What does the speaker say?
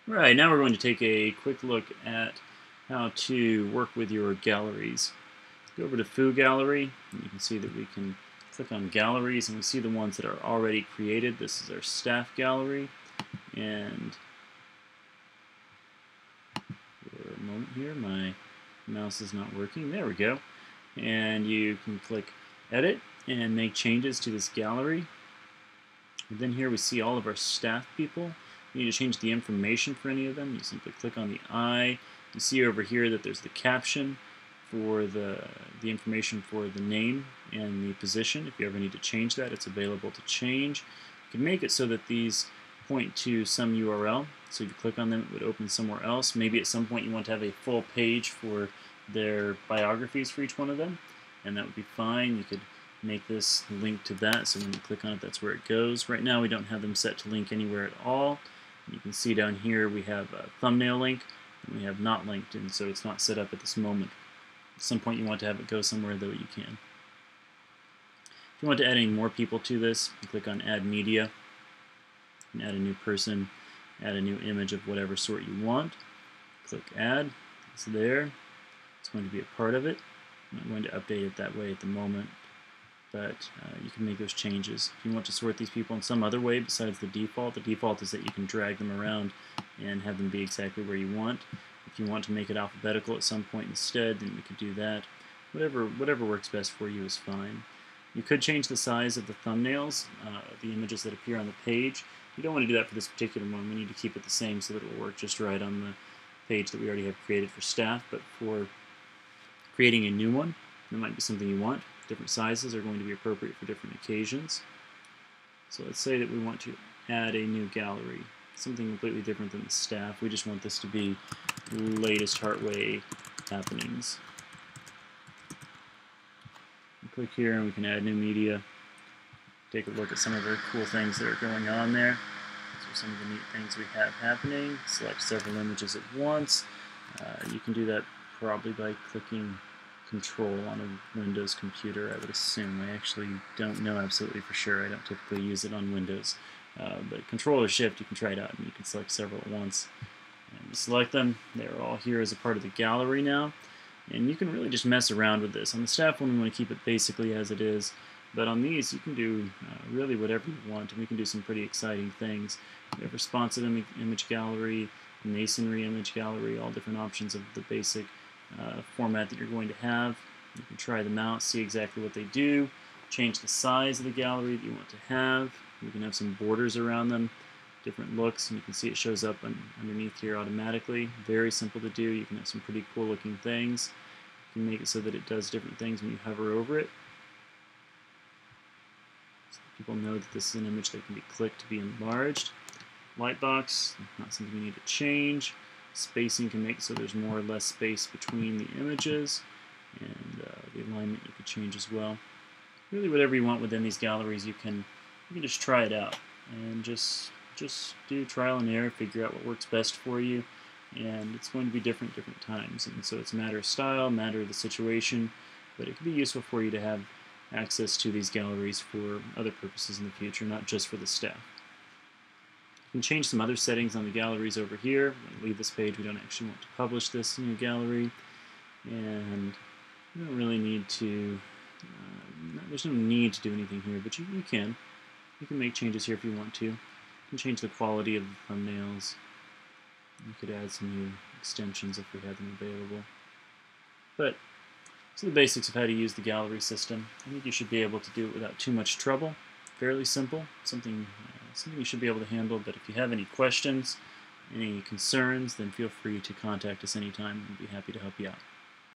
Right, now we're going to take a quick look at how to work with your galleries. Go over to Foo Gallery, and you can see that we can click on Galleries, and we see the ones that are already created. This is our staff gallery, and for a moment here, my mouse is not working. There we go. And you can click Edit and make changes to this gallery. And then here we see all of our staff people. You need to change the information for any of them. You simply click on the eye. You see over here that there's the caption for the information for the name and the position. If you ever need to change that, it's available to change. You can make it so that these point to some URL. So if you click on them, it would open somewhere else. Maybe at some point you want to have a full page for their biographies for each one of them, and that would be fine. You could make this link to that, so when you click on it, that's where it goes. Right now we don't have them set to link anywhere at all. You can see down here we have a thumbnail link, and we have not linked, and so it's not set up at this moment. At some point you want to have it go somewhere, though, you can. If you want to add any more people to this, you click on Add Media, and add a new person, add a new image of whatever sort you want. Click Add. It's there. It's going to be a part of it. I'm not going to update it that way at the moment, but you can make those changes. If you want to sort these people in some other way besides the default is that you can drag them around and have them be exactly where you want. If you want to make it alphabetical at some point instead, then we could do that. Whatever works best for you is fine. You could change the size of the thumbnails, the images that appear on the page. You don't want to do that for this particular one. We need to keep it the same so that it will work just right on the page that we already have created for staff, but for creating a new one, that might be something you want. Different sizes are going to be appropriate for different occasions. So let's say that we want to add a new gallery, something completely different than the staff. We just want this to be latest HeartWay happenings. Click here and we can add new media. Take a look at some of the cool things that are going on there. These are some of the neat things we have happening. Select several images at once. You can do that probably by clicking Control on a Windows computer, I would assume. I actually don't know absolutely for sure. I don't typically use it on Windows. But Control or Shift, you can try it out, and you can select several at once. And you select them. They're all here as a part of the gallery now. And you can really just mess around with this. On the staff one, we want to keep it basically as it is. But on these, you can do really whatever you want, and we can do some pretty exciting things. We have responsive image gallery, masonry image gallery, all different options of the basic format that you're going to have. You can try them out, see exactly what they do, change the size of the gallery that you want to have. We can have some borders around them, different looks, and you can see it shows up underneath here automatically. Very simple to do. You can have some pretty cool looking things. You can make it so that it does different things when you hover over it. So people know that this is an image that can be clicked to be enlarged. Lightbox, not something you need to change. Spacing can make it so there's more or less space between the images, and the alignment you can change as well. Really, whatever you want within these galleries, you can just try it out and just do trial and error, figure out what works best for you, and it's going to be different times. And so it's a matter of style, matter of the situation, but it can be useful for you to have access to these galleries for other purposes in the future, not just for the staff. You can change some other settings on the galleries over here. When we leave this page, we don't actually want to publish this new gallery, and you don't really need to, there's no need to do anything here, but you can. You can make changes here if you want to. You can change the quality of the thumbnails. You could add some new extensions if we had them available. But so the basics of how to use the gallery system. I think you should be able to do it without too much trouble. Fairly simple, something you should be able to handle. But if you have any questions, any concerns, then feel free to contact us anytime. We'd be happy to help you out.